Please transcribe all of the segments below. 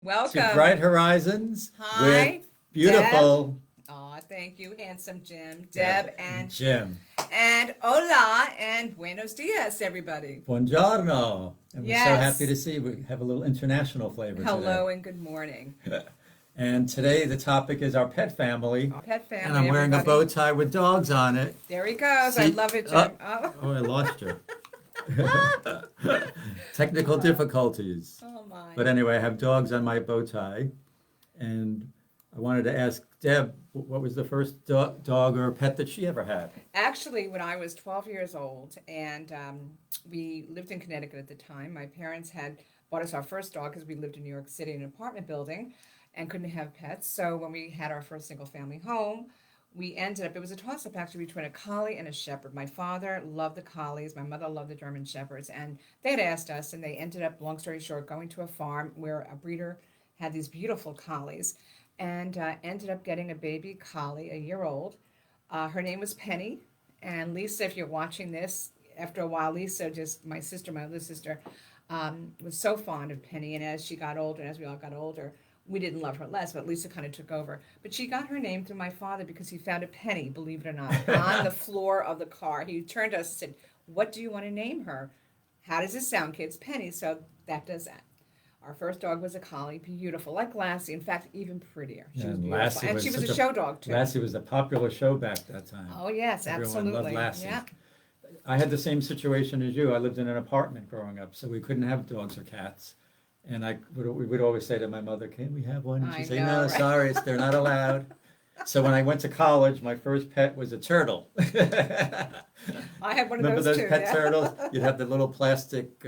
to Welcome. Bright Horizons with Hi, Deb. beautiful Aw, thank you, handsome Jim, Deb Deb, and and Jim. hola and buenos dias, everybody. Buongiorno. And we're so happy Yes. to see we have a little international flavor today. Hello and good morning. And today the topic is our pet family. Our pet And family, I'm wearing a bow everybody. tie with dogs on it. There he goes. I See? love it, Oh, Jim. Oh, oh, I lost you. Technical difficulties. oh my. But anyway, I have dogs on my bow tie. And I wanted to ask Deb, what was the first dog or pet that she ever had? Actually, when I was 12 years old, and we lived in Connecticut at the time, my parents had bought us our first dog because we lived in New York City in an apartment building and couldn't have pets. So when we had our first single family home, we ended up, it was a toss up actually between a collie and a shepherd. My father loved the collies, my mother loved the German shepherds, and they had asked us, and they ended up, long story short, going to a farm where a breeder had these beautiful collies and ended up getting a baby collie, a year old. Her name was Penny. And Lisa, if you're watching this, after a while, Lisa, just my sister, my other sister, was so fond of Penny. And as she got older, and as we all got older, we didn't love her less, but Lisa kind of took over. But she got her name through my father because he found a penny, believe it or not, on the floor of the car. He turned to us and said, "What do you want to name her? How does it sound, kids? Penny." So that does that. Our first dog was a collie, beautiful, like Lassie. In fact, even prettier. She was And beautiful, and she was a show dog too. Lassie was a popular show back that time. Oh yes, Everyone loved absolutely. Lassie. Yeah. I had the same situation as you. I lived in an apartment growing up, so we couldn't have dogs or cats. And we would always say to my mother, "Can we have one?" And I she'd say, know, "No, right? sorry, they're not allowed." So when I went to college, my first pet was a turtle. I had one of Remember those those too. pet Yeah. turtles? You'd have the little plastic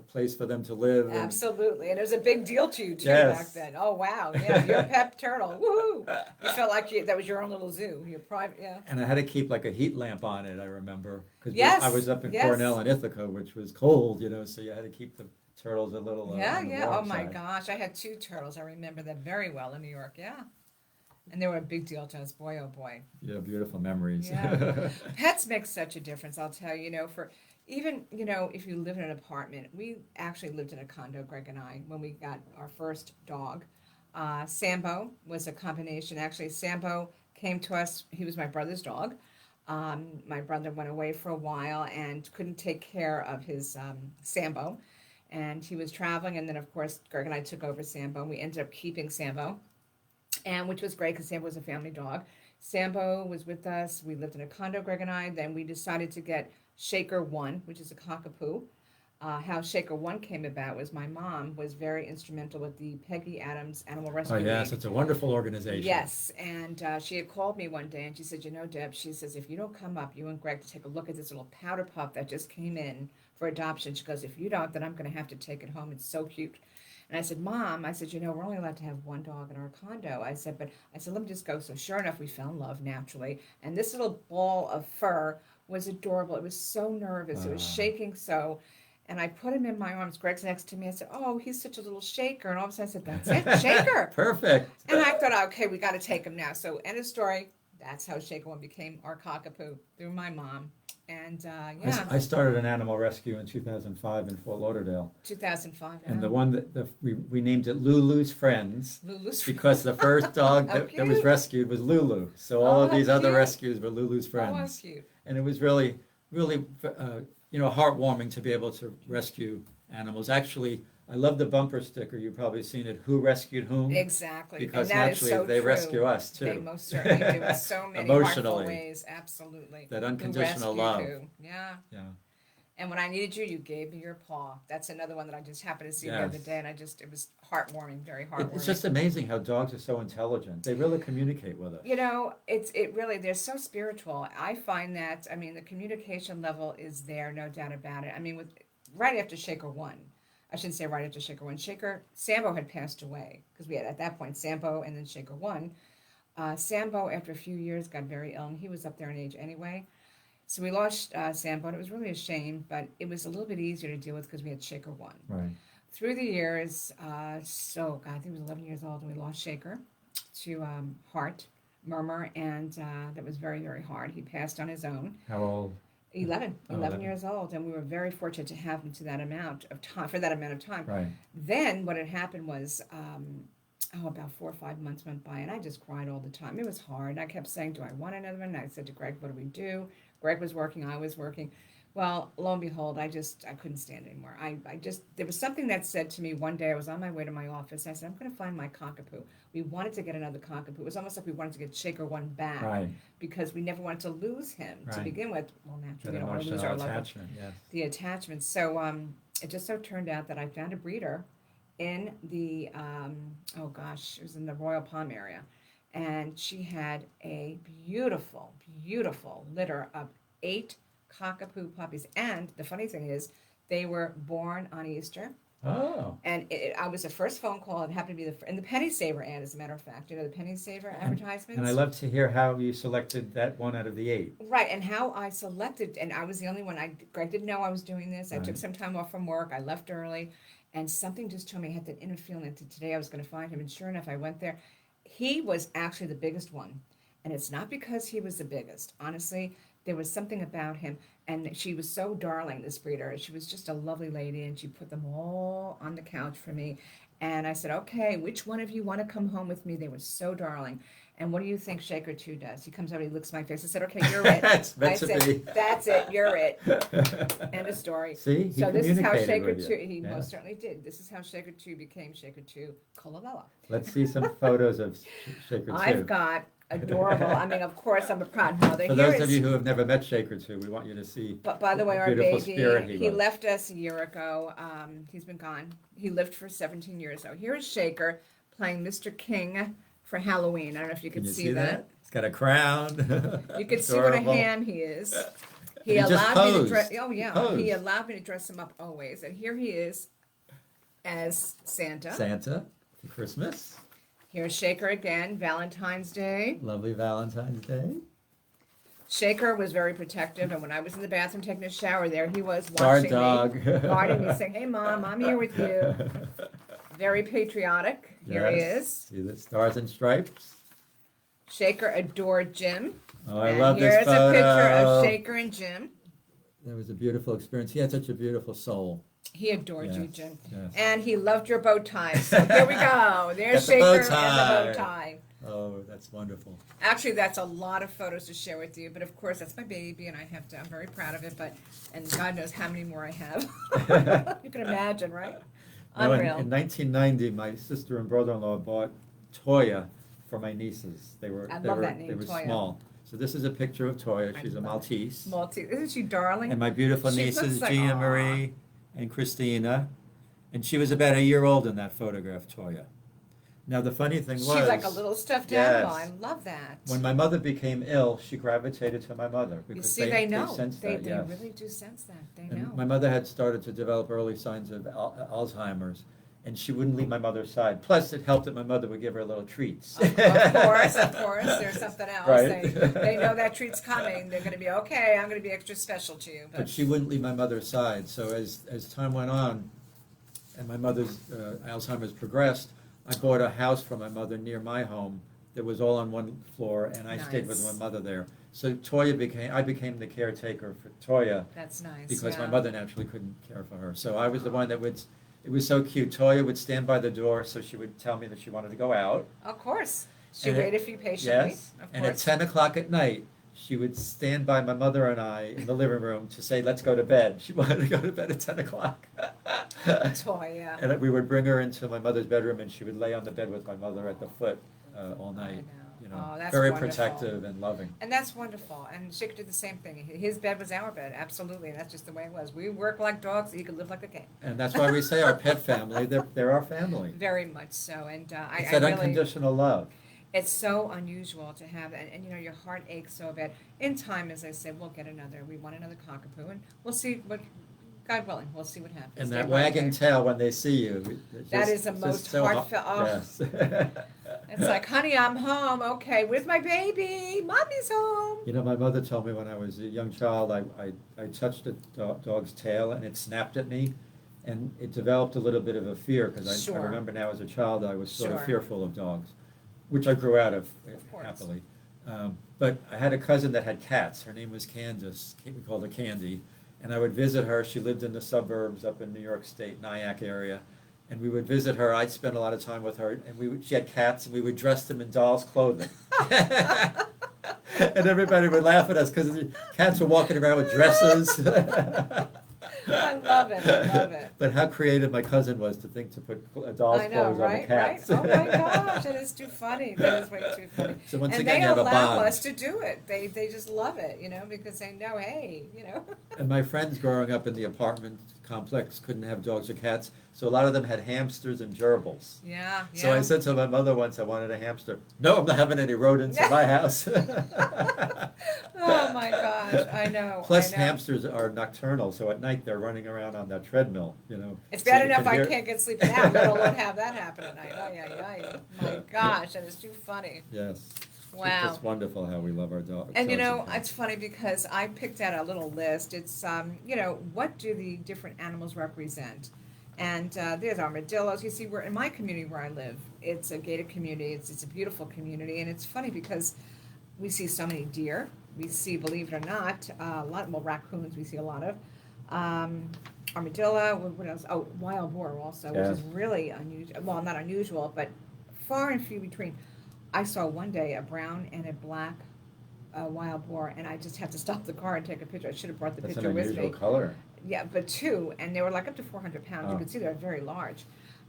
place for them to live. And Absolutely, and it was a big deal to you too back yes. then. Oh wow, yeah, you're a pet turtle. Woohoo! You felt like that was your own little zoo, your private. Yeah. And I had to keep like a heat lamp on it, I remember, because I Yes. was up in Yes. Cornell in Ithaca, which was cold, so you had to keep the turtles a little Yeah. on the Yeah. Oh warm my side. gosh, I had two turtles. I remember that very well in New York. Yeah, and they were a big deal to us. Boy, oh boy. Yeah, beautiful memories. Yeah. Pets make such a difference, I'll tell you. For even, if you live in an apartment, we actually lived in a condo, Greg and I, when we got our first dog. Sambo was a combination. Actually, Sambo came to us, he was my brother's dog. My brother went away for a while and couldn't take care of his Sambo. And he was traveling, and then, of course, Greg and I took over Sambo, and we ended up keeping Sambo, and which was great because Sambo was a family dog. Sambo was with us. We lived in a condo, Greg and I. Then we decided to get Shaker One, which is a cockapoo. How Shaker One came about was my mom was very instrumental with the Peggy Adams Animal Oh, Rescue yes, League. it's a wonderful organization. Yes, and she had called me one day and she said, Deb, she says, if you don't come up, you and Greg, to take a look at this little powder pup that just came in for adoption. She goes, if you don't, then I'm going to have to take it home. It's so cute. And I said, Mom, I said, we're only allowed to have one dog in our condo. I said, let me just go. So sure enough, we fell in love naturally. And this little ball of fur was adorable. It was so nervous. It was Uh, shaking so. And I put him in my arms. Greg's next to me. I said, oh, he's such a little shaker. And all of a sudden I said, that's it, shaker. perfect. And I thought, okay, we got to take him now. So end of story. That's how Shaker One became our cockapoo through my mom. And yeah, I started an animal rescue in 2005 in Fort Lauderdale. 2005. And Yeah. the one we named it Lulu's Friends Lulu's. because the first dog How that was cute. rescued was Lulu. So all Oh, of how these other cute. rescues were Lulu's Oh, how Friends. cute. And it was really, really, heartwarming to be able to rescue animals. Actually, I love the bumper sticker. You've probably seen it. Who rescued whom? Exactly. Because And that is naturally, so they true. rescue us They too. most certainly do in so many heartful Emotionally, ways. Absolutely. that Who unconditional rescued love. who? Yeah. Yeah. And when I needed you, you gave me your paw. That's another one that I just happened to see the other Yes. day, and it was heartwarming, very It's heartwarming. just amazing how dogs are so intelligent. They really communicate with us. It really, they're so spiritual. I find that, I mean, the communication level is there, no doubt about it. I mean, with right after Shaker One, I shouldn't say right after Shaker One. Sambo had passed away because we had at that point Sambo and then Shaker One. Sambo, after a few years, got very ill, and he was up there in age anyway. So we lost Sambo, and it was really a shame, but it was a little bit easier to deal with because we had Shaker One. Right. Through the years, God, I think he was 11 years old, and we lost Shaker to heart murmur, and that was very, very hard. He passed on his own. How old? 11, Oh, 11 years old, and we were very fortunate to have him to that amount of time, for that amount of time. Right. Then what had happened was, about 4 or 5 months went by, and I just cried all the time. It was hard. I kept saying, "Do I want another one?" I said to Greg, "What do we do?" Greg was working, I was working. Well, lo and behold, I couldn't stand it anymore. I just, there was something that said to me one day. I was on my way to my office. I said, "I'm going to find my cockapoo." We wanted to get another cockapoo. It was almost like we wanted to get Shaker one back Right. because we never wanted to lose him to Right. begin with. Well, naturally, That we don't want to lose emotional our loved one, attachment, yes. the attachment. So it just so turned out that I found a breeder in the oh gosh, it was in the Royal Palm area, and she had a beautiful, beautiful litter of 8 cockapoo puppies. And the funny thing is, they were born on Easter. Oh. And I was the first phone call. It happened to be in the Penny Saver ad, as a matter of fact. You know the Penny Saver advertisements. And I love to hear how you selected that one out of the 8. Right, and how I selected, and I was the only one. Greg didn't know I was doing this. I took Right. some time off from work. I left early, and something just told me I had that inner feeling that today I was going to find him. And sure enough, I went there. He was actually the biggest one, and it's not because he was the biggest. Honestly, there was something about him, and she was so darling, this breeder. She was just a lovely lady, and she put them all on the couch for me. And I said, "Okay, which one of you want to come home with me?" They were so darling. And what do you think Shaker 2 does? He comes over, he looks at my face. I said, "Okay, you're it." It's I meant to said, be. "That's it, you're it." End of story. See, he So this is how communicated Shaker with 2, you. he Yeah. most certainly did. This is how Shaker 2 became Shaker 2 Colabella. Let's see some photos of Shaker 2. I've got adorable, I mean, of course, I'm a proud mother. For Here those of is, you who have never met Shaker 2, we want you to see. but by the way, what a our beautiful baby, spirit he he was. left us a year ago. He's been gone. He lived for 17 years. So here is Shaker playing Mr. King for Halloween. I don't know if you Can can you see that. He's got a crown. You can see what a Adorable. ham he is. He He just allowed me to posed. dress. Oh yeah, Posed. he allowed me to dress him up always. And here he is as Santa. Santa for Christmas. Here's Shaker again, Valentine's Day. Lovely Valentine's Day. Shaker was very protective, and when I was in the bathroom taking a shower, there he was Guard watching dog. me, guarding me, saying, "Hey, Mom, I'm here with you." Very patriotic. Here he Yes. is. See the stars and stripes. Shaker adored Jim. Oh, I And love this here's photo. a picture of Shaker and Jim. That was a beautiful experience. He had such a beautiful soul. He adored you, Yes, Jim. yes. And he loved your bow tie. So here we go. There's Got the bow Shaker and the bow tie. tie. Oh, that's wonderful. Actually, that's a lot of photos to share with you, but of course, that's my baby, and I'm very proud of it, and God knows how many more I have. You can imagine, right? No, Unreal. in 1990, my sister and brother-in-law bought Toya for my nieces. They were I they love were that name, they were Toya. small. So this is a picture of Toya. I She's a love it. Maltese. Isn't she darling? And my beautiful She nieces, looks like- Gia aw. Marie and Christina. And she was about a year old in that photograph, Toya. Now, the funny thing She's was, like a little stuffed Yes. animal. I love that. when my mother became ill, she gravitated to my mother. You Because see, they know. sensed They that, yes. really do sense that. They And know. my mother had started to develop early signs of Alzheimer's, and she wouldn't leave my mother's side. Plus, it helped that my mother would give her little treats. Of course, there's something else. Right. They know that treat's coming. They're going to be, okay, I'm going to be extra special to you. But she wouldn't leave my mother's side. So as time went on, and my mother's Alzheimer's progressed, I bought a house for my mother near my home that was all on one floor, and I stayed with Nice. my mother there. So I became the caretaker for Toya That's nice. because my yeah. mother naturally couldn't care for her. So I was the one that would. It was so cute. Toya would stand by the door, so she would tell me that she wanted to go out. Of course. She And waited for you patiently. Yes. Of And at course. 10 o'clock at night, she would stand by my mother and I in the living room to say, "Let's go to bed." She wanted to go to bed at 10 o'clock. Toy, yeah. And we would bring her into my mother's bedroom, and she would lay on the bed with my mother at the foot all I night. know. You know, Oh, that's very wonderful. protective and loving. And that's wonderful. And Shaker did the same thing. His bed was our bed, absolutely. And that's just the way it was. We work like dogs, he could live like a king. And that's why we say our pet family, they're our family. Very much so. And It's I that really, unconditional love. it's so unusual to have, and you know, your heart aches so bad. In time, as I said, we'll get another. We want another cockapoo, and we'll see what, God willing, we'll see what happens. And Day that by wagging day. tail when they see you. it's That just- is the it's most just so heartfelt- oh. Yes. It's like, honey, I'm home. Okay, where's my baby? Mommy's home. You know, my mother told me when I was a young child, I touched a dog's tail and it snapped at me, and it developed a little bit of a fear, because I Sure. remember now as a child I was sort of Sure. fearful of dogs, which I grew out of course. happily. But I had a cousin that had cats. Her name was Candace. We called her Candy. And I would visit her. She lived in the suburbs up in New York State, Nyack area. And we would visit her. I'd spend a lot of time with her. And she had cats, and we would dress them in dolls' clothing. And everybody would laugh at us because the cats were walking around with dresses. I love it, I love it. But how creative my cousin was to think to put doll's I know, clothes on the right, right? cats. Oh my gosh, that is too funny. That is way too funny. So once And again, they you have a allow bond. us to do it. They just love it, because they know, hey, And my friends growing up in the apartment complex couldn't have dogs or cats, so a lot of them had hamsters and gerbils. Yeah, yeah. So I said to my mother once I wanted a hamster. No, I'm not having any rodents in my house. Oh my gosh, I know. Plus, I know. hamsters are nocturnal, so at night they're running around on that treadmill, It's so bad you enough can I hear- can't get sleep now, let alone have that happen at night. Oh, yeah. My gosh, that is too funny. Yes. Wow. It's wonderful how we love our dogs. And cats. it's funny because I picked out a little list. It's, what do the different animals represent? And there's armadillos. You see, we're in my community where I live. It's a gated community. It's a beautiful community, and it's funny because we see so many deer. We see, believe it or not, a lot more raccoons. We see a lot of armadillo. What else? Oh, wild boar also, which is really unusual. Well, not unusual, but far and few between. I saw one day a brown and a black wild boar, and I just had to stop the car and take a picture. I should have brought the That's picture an with unusual me. color. Yeah, but two, and they were like up to 400 pounds. Oh. You could see they're very large.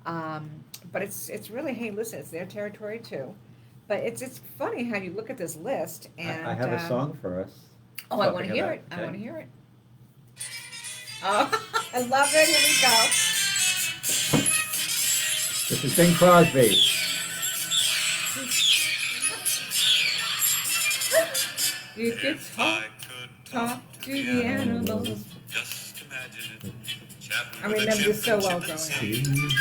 But it's really, hey, listen, it's their territory too. But it's funny how you look at this list and I have a song for us. Oh, I want to talking hear about- it. I okay. want to hear it. Oh, I love it. Here we go. This is Bing Crosby. You could talk to the animals. Just imagine it. Chatting I with a remember this so well chimpanzee. growing up.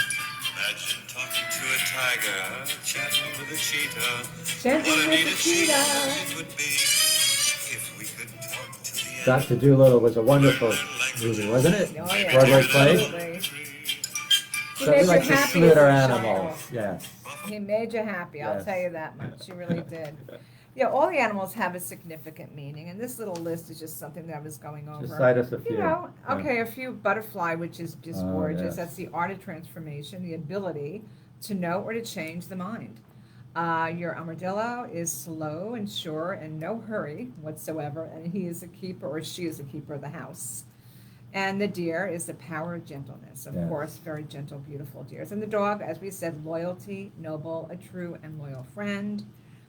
Imagine talking to a tiger, chatting with a cheetah. Chatting What a with a neat cheetah. experience it would be if we could talk to the Dr. Dolittle was a wonderful movie, wasn't it? Oh, yeah, Broadway play. absolutely. He So made we you like to happy slaughter as a child. animals. Yes. He made you happy, I'll Yes. tell you that much. He really did. Yeah, all the animals have a significant meaning, and this little list is just something that I was going over. Just cite us a few. Yeah. Okay, a few. Butterfly, which is just Oh, gorgeous. yes. That's the art of transformation, the ability to know or to change the mind. Your armadillo is slow and sure and no hurry whatsoever, and he is a keeper or she is a keeper of the house. And the deer is the power of gentleness. Of Yes. course, very gentle, beautiful deers. And the dog, as we said, loyalty, noble, a true and loyal friend.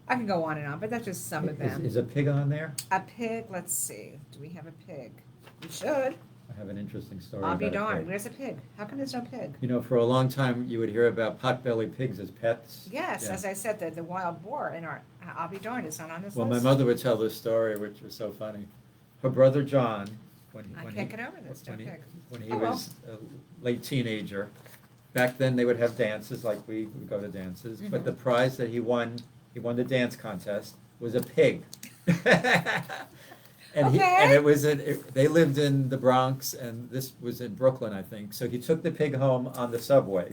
I can go on and on, but that's just some of them. Is a pig on there? A pig, let's see. Do we have a pig? We should. I have an interesting story I'll about be a darned. pig. Where's a pig? How come there's no pig? For a long time, you would hear about potbelly pigs as pets. Yes, Yeah. as I said, the wild boar in our, I'll be darned, it's not on this Well, my list. mother would tell this story, which was so funny. Her brother John, I can't get over this, no pig. when he Oh, well. was a late teenager, back then they would have dances like we would go to dances, but Mhm. the prize that he won the dance contest, was a pig. And Okay. it was they lived in the Bronx, and this was in Brooklyn, I think. So he took the pig home on the subway.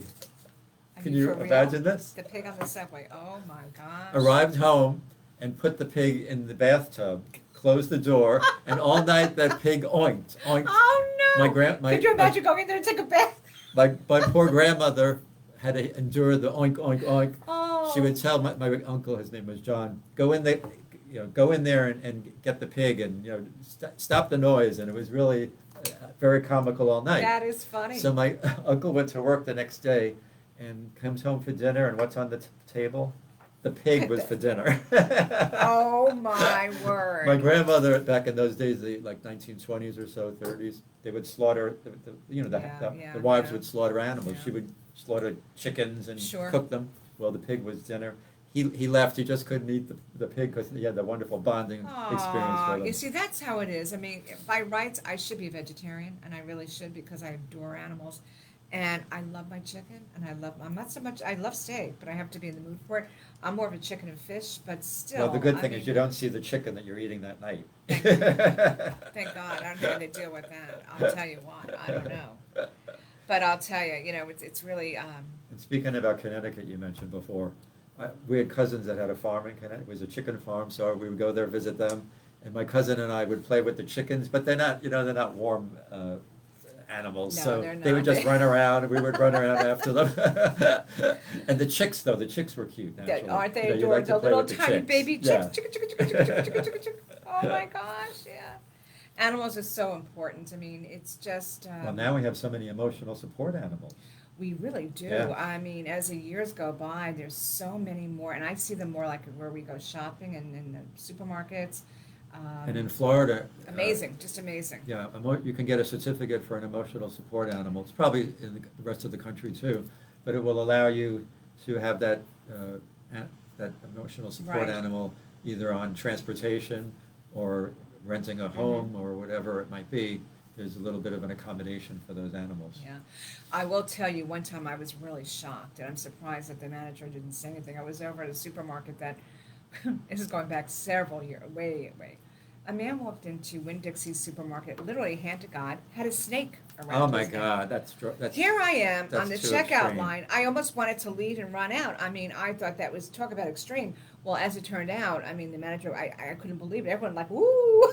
I Can mean, you for real? imagine this? The pig on the subway, oh my gosh. Arrived home and put the pig in the bathtub, closed the door, and all night that pig oinked. Oh no! Could you imagine going in there and take a bath? My poor grandmother had to endure the oink, oink, oink. Oh. She would tell my uncle, his name was John, go in there and get the pig and, stop the noise. And it was really very comical all night. That is funny. So my uncle went to work the next day and comes home for dinner, and what's on the table? The pig was for dinner. Oh my word. My grandmother, back in those days, like 1920s or so, 30s, they would slaughter, the wives yeah. would slaughter animals. Yeah. She would slaughter chickens and Sure. cook them. Well, the pig was dinner. He left. He just couldn't eat the pig because he had that wonderful bonding experience Aw, with him. you see, that's how it is. I mean, by rights, I should be a vegetarian, and I really should because I adore animals. And I love my chicken, and I'm not so much, I love steak, but I have to be in the mood for it. I'm more of a chicken and fish, but still. Well, the good I thing mean, is you don't see the chicken that you're eating that night. Thank God, I don't know how to deal with that. I'll tell you what, I don't know. But I'll tell you, it's really, And speaking about Connecticut, you mentioned before, we had cousins that had a farm in Connecticut. It was a chicken farm, so we would go there, visit them. And my cousin and I would play with the chickens, but they're not, they're not warm animals. No, So they're they would not. just run around, and we would run around after them. And the chicks, though, the chicks were cute, naturally. Aren't they You like adorable? to The play little with the tiny chicks. baby chicks. Yeah. Chicka, chicka, chicka, chicka, chicka, chicka, chicka, chicka. Oh my gosh, yeah. Animals are so important. I mean, it's just. Well, now we have so many emotional support animals. We really do. Yeah. I mean, as the years go by, there's so many more, and I see them more like where we go shopping and in the supermarkets. And in Florida. Amazing, just amazing. Yeah, you can get a certificate for an emotional support animal. It's probably in the rest of the country too, but it will allow you to have that emotional support Right. animal either on transportation or renting a home or whatever it might be. There's a little bit of an accommodation for those animals. Yeah. I will tell you, one time I was really shocked, and I'm surprised that the manager didn't say anything. I was over at a supermarket that, this is going back several years, way. A man walked into Winn-Dixie's supermarket, literally hand to God, had a snake around Oh my his neck. God, that's. Here I am on that's the too checkout extreme. line. I almost wanted to leave and run out. I mean, I thought that was, talk about extreme. Well, as it turned out, I mean, the manager, I couldn't believe it. Everyone like, woo!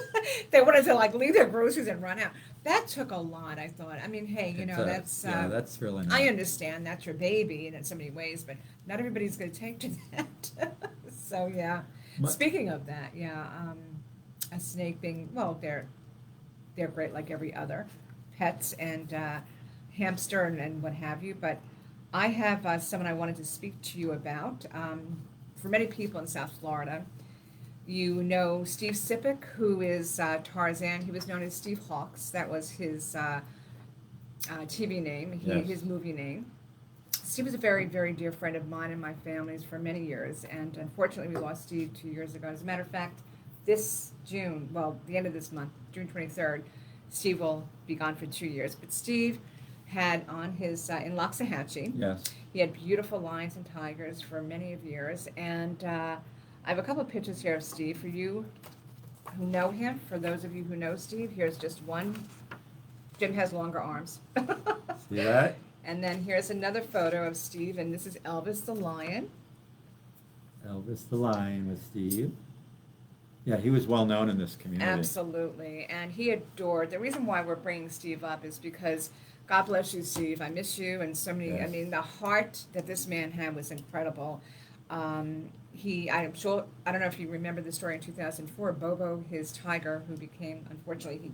They wanted to like leave their groceries and run out. That took a lot, I thought. I mean, hey, It does. that's. Yeah, that's really nice. I understand that's your baby in so many ways, but not everybody's going to take to that. So yeah. My- Speaking of that, yeah, a snake being, well, they're great like every other pets, and hamster and what have you. But I have someone I wanted to speak to you about. For many people in South Florida, you know Steve Sipic, who is Tarzan. He was known as Steve Hawks. That was his TV name, Yes. his movie name. Steve was a very, very dear friend of mine and my family's for many years, and unfortunately we lost Steve 2 years ago. As a matter of fact, this June, well, the end of this month, June 23rd, Steve will be gone for 2 years. But Steve had on his, in Loxahatchee, Yes. he had beautiful lions and tigers for many of years, and I have a couple of pictures here of Steve for you who know him. For those of you who know Steve, here's just one. Jim has longer arms. See that? And then here's another photo of Steve, and this is Elvis the lion. Elvis the Lion with Steve. Yeah, he was well known in this community. Absolutely, and he adored. The reason why we're bringing Steve up is because, God bless you, Steve. I miss you, and so many. I Yes. mean, the heart that this man had was incredible. I'm sure. I don't know if you remember the story in 2004. Bobo, his tiger, who became, unfortunately, he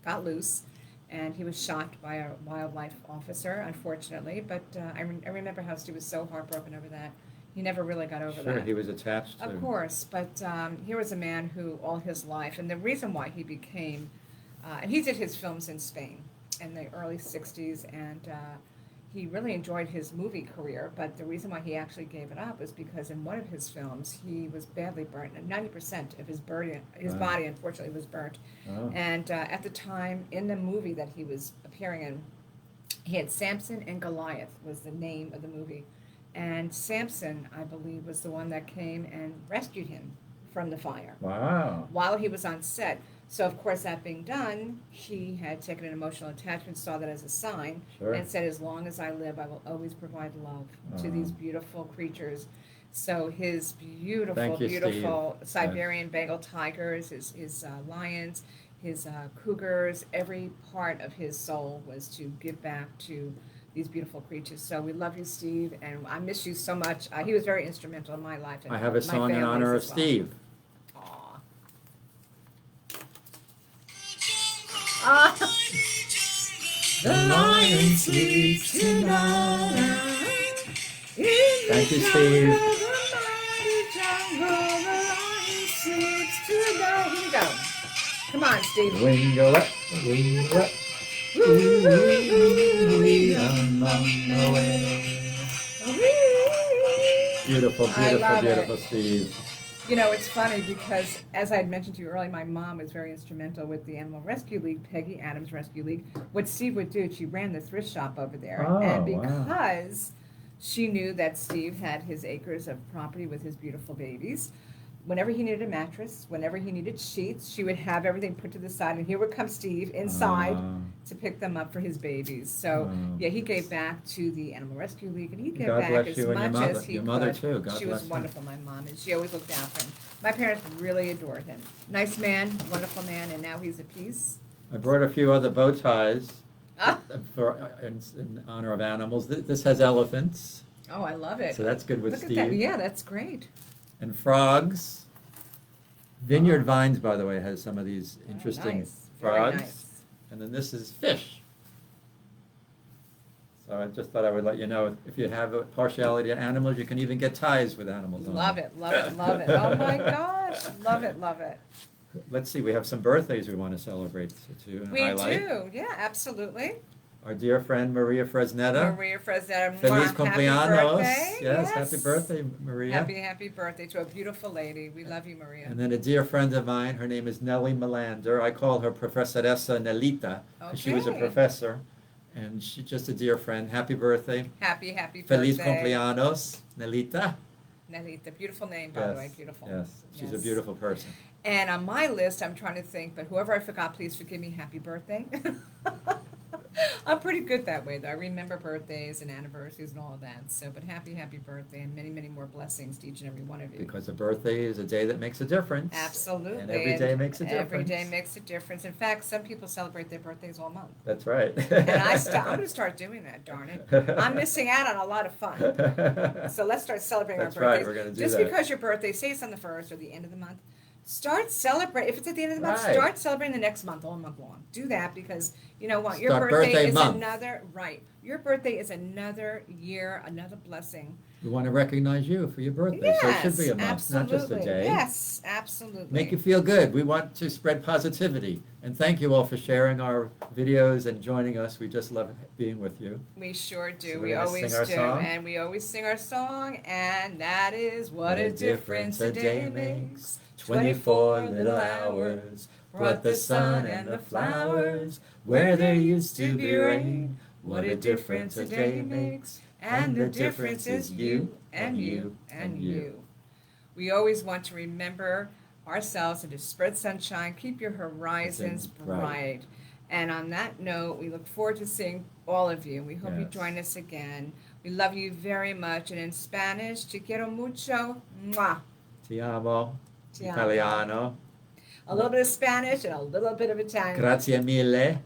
got loose, and he was shot by a wildlife officer, unfortunately. But I remember how Steve was so heartbroken over that. He never really got over Sure, that. he was attached to. Of course, but here was a man who all his life, and the reason why he became, and he did his films in Spain in the early 60s, and he really enjoyed his movie career, but the reason why he actually gave it up is because in one of his films, he was badly burnt, and 90% of his Wow. body, unfortunately, was burnt. Oh. And at the time, in the movie that he was appearing in, he had Samson and Goliath was the name of the movie. And Samson, I believe, was the one that came and rescued him from the fire Wow. while he was on set. So, of course, that being done, he had taken an emotional attachment, saw that as a sign, Sure. and said, as long as I live, I will always provide love to these beautiful creatures. So his beautiful, Thank you, beautiful Steve. Siberian Bengal tigers, his lions, his cougars, every part of his soul was to give back to these beautiful creatures. So we love you, Steve, and I miss you so much. He was very instrumental in my life. And I have a my song in family's honor of as well. Steve. Aw. Ah. The lion sleeps tonight. Thank you, Steve. Here we go. Come on, Steve. Wingo up, wingo up. Ooh, I'm on the way. Beautiful, I beautiful, love it. beautiful Steve. You know, it's funny because, as I had mentioned to you earlier, my mom was very instrumental with the Animal Rescue League, Peggy Adams Rescue League. What Steve would do, she ran the thrift shop over there. Oh, and wow. because she knew that Steve had his acres of property with his beautiful babies, whenever he needed a mattress, whenever he needed sheets, she would have everything put to the side, and here would come Steve inside to pick them up for his babies. So yeah, he gave back to the Animal Rescue League, and he gave God back bless as you and your much mother. as he Your could. mother too. God She was bless her. wonderful, my mom, and she always looked after him. My parents really adored him. Nice man, wonderful man, and now he's at peace. I brought a few other bow ties Ah. in honor of animals. This has elephants, Oh, I love it. so that's good with Look Steve. at that. Yeah, that's great. And frogs. Vineyard Vines, by the way, has some of these interesting Nice. Very frogs. nice. And then this is fish. So I just thought I would let you know, if you have a partiality to animals, you can even get ties with animals on Love them. it, love it, love it. Oh my gosh, love it, love it. Let's see, we have some birthdays we want to celebrate too and We highlight. do, yeah, absolutely. Our dear friend Maria Fresnetta. Maria Fresnetta, Feliz happy cumpleaños. birthday. Yes, happy birthday, Maria. Happy birthday to a beautiful lady. We love you, Maria. And then a dear friend of mine, her name is Nellie Melander. I call her Professoressa Nelita, because she was a Okay. professor, and she's just a dear friend. Happy birthday. Happy Feliz birthday. cumpleaños, Nelita. Nelita, beautiful name, by the way, beautiful. Yes, she's a Yes. beautiful person. And on my list, I'm trying to think, but whoever I forgot, please forgive me, happy birthday. I'm pretty good that way, though. I remember birthdays and anniversaries and all of that. So, but happy birthday, and many, many more blessings to each and every one of you. Because a birthday is a day that makes a difference. Absolutely. And every day makes a difference. Every day makes a difference. In fact, some people celebrate their birthdays all month. That's right. And I'm going to start doing that, darn it. I'm missing out on a lot of fun. So let's start celebrating That's our right, birthdays. we're gonna do Just that. because your birthday, say it's on the 1st or the end of the month, start celebrating. If it's at the end of the month, Right. start celebrating the next month, all month long. Do that, because you know what? Your Start birthday birthday is month. another, right. Your birthday is another year, another blessing. We want to recognize you for your birthday, so it should be a month, absolutely. not just a day. Yes, absolutely. Make you feel good. We want to spread positivity. And thank you all for sharing our videos and joining us. We just love being with you. We sure do. So we're we gonna always sing our do. song? And we always sing our song, and that is what a difference a day makes. 24 little hours brought the sun and the flowers where there used to be rain. What a difference a day makes. And the difference is you and you and you. We always want to remember ourselves and to spread sunshine, keep your horizons Bright. bright. And on that note, we look forward to seeing all of you. We hope you Yes. join us again. We love you very much. And in Spanish, te quiero mucho. Mwah. Ti amo. Ti amo. Italiano. A little bit of Spanish and a little bit of Italian. Grazie mille.